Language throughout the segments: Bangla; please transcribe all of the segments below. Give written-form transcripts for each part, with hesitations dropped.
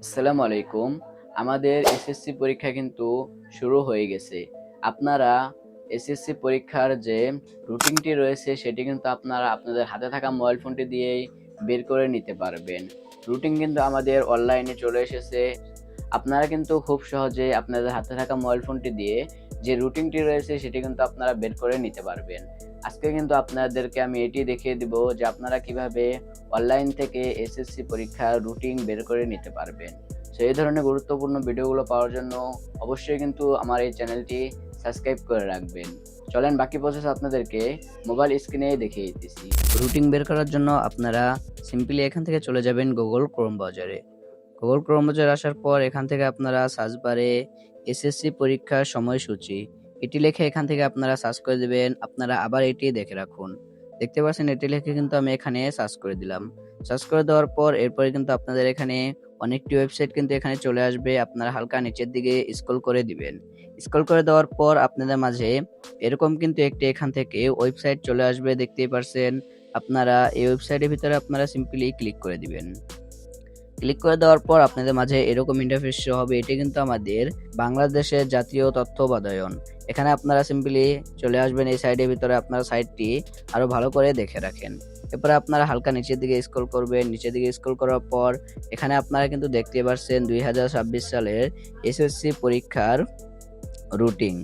আসসালামু আলাইকুম। আমাদের এসএসসি পরীক্ষা কিন্তু শুরু হয়ে গেছে। আপনারা এসএসসি পরীক্ষার যে রুটিনটি রয়েছে সেটি কিন্তু আপনারা আপনাদের হাতে থাকা মোবাইল ফোনটি দিয়েই বের করে নিতে পারবেন। রুটিন কিন্তু আমাদের অনলাইনে চলে এসেছে। আপনারা কিন্তু খুব সহজে আপনাদের হাতে থাকা মোবাইল ফোনটি দিয়ে যে রুটিনটি রয়েছে সেটি কিন্তু আপনারা বের করে নিতে পারবেন। আজকে কিন্তু আপনাদেরকে আমি এটি দেখিয়ে দিব যে আপনারা কিভাবে অনলাইন থেকে এসএসসি পরীক্ষার রুটিন বের করে নিতে পারবেন। সো এই ধরনের গুরুত্বপূর্ণ ভিডিওগুলো পাওয়ার জন্য অবশ্যই কিন্তু আমার এই চ্যানেলটি সাবস্ক্রাইব করে রাখবেন। চলেন বাকি প্রসেস আপনাদেরকে মোবাইল স্ক্রিনেই দেখিয়ে দিতেছি। রুটিন বের করার জন্য আপনারা সিম্পলি এখান থেকে চলে যাবেন গুগল ক্রোম ব্রাউজারে। গুগল ক্রোম ব্রাউজারে আসার পর এখান থেকে আপনারা সার্চ বারে এসএসসি পরীক্ষার সময়সূচি এটি লিখে এখান থেকে আপনারা সার্চ করে দিবেন। আপনারা আবার এটি দেখে রাখুন। দেখতে পাচ্ছেন এটি লিখে কিন্তু আমি এখানে সার্চ করে দিলাম। সার্চ করে দেওয়ার পর এরপরে কিন্তু আপনাদের এখানে অনেকটি ওয়েবসাইট কিন্তু এখানে চলে আসবে। আপনারা হালকা নিচের দিকে স্ক্রল করে দিবেন। স্ক্রল করে দেওয়ার পর আপনাদের মাঝে এরকম কিন্তু একটি এখান থেকে ওয়েবসাইট চলে আসবে, দেখতেই পারছেন। আপনারা এই ওয়েবসাইটের ভিতরে আপনারা সিম্পলি ক্লিক করে দিবেন। ক্লিক করে দেওয়ার পর আপনাদের মাঝে এরকম ইন্টারফেস শো হবে। এটি কিন্তু আমাদের বাংলাদেশের জাতীয় তথ্য বাতায়ন। এখানে আপনারা সিম্পলি চলে আসবেন এই সাইডের ভিতরে, আপনারা সাইটটি আরো ভালো করে দেখে রাখেন। এরপরে আপনারা হালকা নিচের দিকে স্ক্রল করবেন। নিচের দিকে স্ক্রল করার পর এখানে আপনারা কিন্তু দেখতে পাচ্ছেন 2026 সালের এসএসসি পরীক্ষার রুটিন।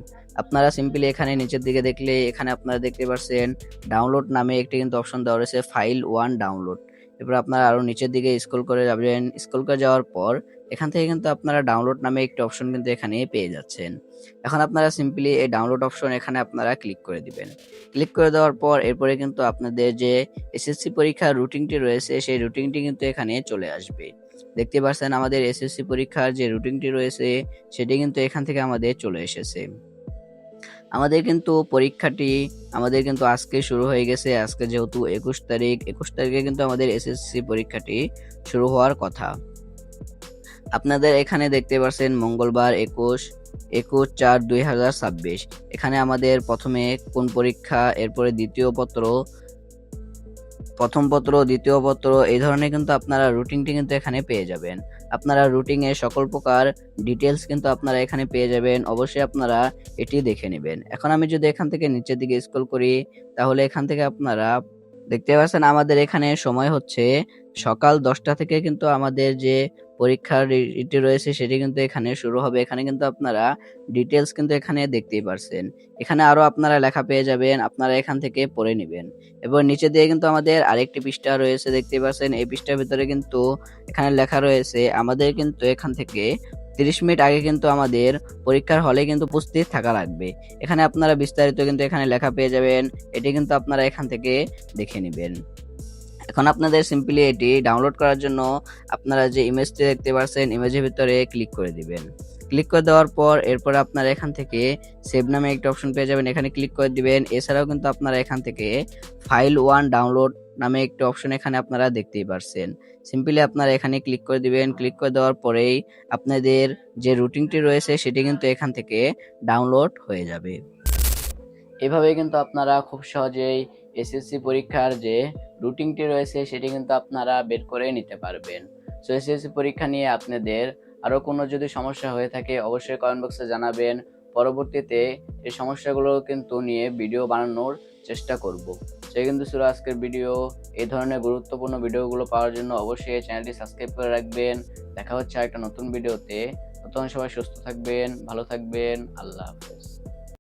আপনারা সিম্পলি এখানে নিচের দিকে দেখলে এখানে আপনারা দেখতে পাচ্ছেন ডাউনলোড নামে একটি কিন্তু অপশন দেওয়া রয়েছে, ফাইল 1 ডাউনলোড। এরপর আপনারা আরো নিচের দিকে স্ক্রল করে যাবেন। স্ক্রল করে যাওয়ার পর এখান থেকে কিন্তু আপনারা ডাউনলোড নামে একটি অপশন কিন্তু এখানে পেয়ে যাচ্ছেন। এখন আপনারা সিম্পলি এই ডাউনলোড অপশন এখানে আপনারা ক্লিক করে দিবেন। ক্লিক করে দেওয়ার পর এরপরে কিন্তু আপনাদের যে এসএসসি পরীক্ষার রুটিনটি রয়েছে সেই রুটিনটি কিন্তু এখানে চলে আসবে। দেখতে পাচ্ছেন আমাদের এসএসসি পরীক্ষার যে রুটিনটি রয়েছে সেটি কিন্তু এখান থেকে আমাদের চলে এসেছে। আমাদের কিন্তু পরীক্ষাটি আজকে শুরু হয়ে গেছে। আজকে যেহেতু 21 তারিখ, 21 তারিখে কিন্তু আমাদের এসএসসি পরীক্ষাটি শুরু হওয়ার কথা। আপনাদের এখানে দেখতে পাচ্ছেন মঙ্গলবার 21/4/2026। এখানে আমাদের প্রথমে কোন পরীক্ষা, এরপরে দ্বিতীয় পত্র, প্রথম পত্র, দ্বিতীয় পত্র, এই ধরনের কিন্তু আপনারা রুটিনটি কিন্তু এখানে পেয়ে যাবেন। আপনারা রুটিনে সকল প্রকার ডিটেলস কিন্তু আপনারা এখানে পেয়ে যাবেন। অবশ্যই আপনারা এটি দেখে নেবেন। এখন আমি যদি এখান থেকে নিচের দিকে স্ক্রল করি তাহলে এখান থেকে আপনারা দেখতে পাচ্ছেন আমাদের এখানে সময় হচ্ছে সকাল 10টা থেকে কিন্তু আমাদের যে পরীক্ষার ইটি রয়েছে সেটি কিন্তু এখানে শুরু হবে। এখানে কিন্তু আপনারা ডিটেলস কিন্তু এখানে দেখতেই পারছেন। এখানে আরো আপনারা লেখা পেয়ে যাবেন, আপনারা এখান থেকে পড়ে নেবেন। এবং নিচে দিয়ে কিন্তু আমাদের আরেকটি পৃষ্ঠা রয়েছে, দেখতেই পাচ্ছেন। এই পৃষ্ঠার ভিতরে কিন্তু এখানে লেখা রয়েছে আমাদের কিন্তু এখান থেকে 30 মিনিট আগে কিন্তু আমাদের পরীক্ষার হলে কিন্তু উপস্থিত থাকা লাগবে। এখানে আপনারা বিস্তারিত কিন্তু এখানে লেখা পেয়ে যাবেন। এটি কিন্তু আপনারা এখান থেকে দেখে নেবেন। এখন আপনাদের সিম্পলি এটি ডাউনলোড করার জন্য আপনারা যে ইমেজটি দেখতে পাচ্ছেন ইমেজের ভিতরে ক্লিক করে দিবেন। ক্লিক করে দেওয়ার পর এরপরে আপনারা এখান থেকে সেভ নামে একটা অপশন পেয়ে যাবেন, এখানে ক্লিক করে দিবেন। এছাড়াও কিন্তু আপনারা এখান থেকে ফাইল 1 ডাউনলোড নামে একটা অপশন এখানে আপনারা দেখতেই পারছেন। সিম্পলি আপনারা এখানে ক্লিক করে দিবেন। ক্লিক করে দেওয়ার পরেই আপনাদের যে রুটিনটি রয়েছে সেটি কিন্তু এখান থেকে ডাউনলোড হয়ে যাবে। এভাবে কিন্তু আপনারা খুব সহজেই এসএসসি পরীক্ষার যে রুটিনটি রয়েছে সেটি কিন্তু আপনারা বের করে নিতে পারবেন। সো এসএসসি পরীক্ষা নিয়ে আপনাদের আরও কোনো যদি সমস্যা হয়ে থাকে অবশ্যই কমেন্ট বক্সে জানাবেন। পরবর্তীতে এই সমস্যাগুলো কিন্তু নিয়ে ভিডিও বানানোর চেষ্টা করব। সো এই কিন্তু ছিল আজকের ভিডিও। এই ধরনের গুরুত্বপূর্ণ ভিডিওগুলো পাওয়ার জন্য অবশ্যই এই চ্যানেলটি সাবস্ক্রাইব করে রাখবেন। দেখা হচ্ছে আরেকটা নতুন ভিডিওতে। ততক্ষণ সবাই সুস্থ থাকবেন, ভালো থাকবেন। আল্লাহ হাফেজ।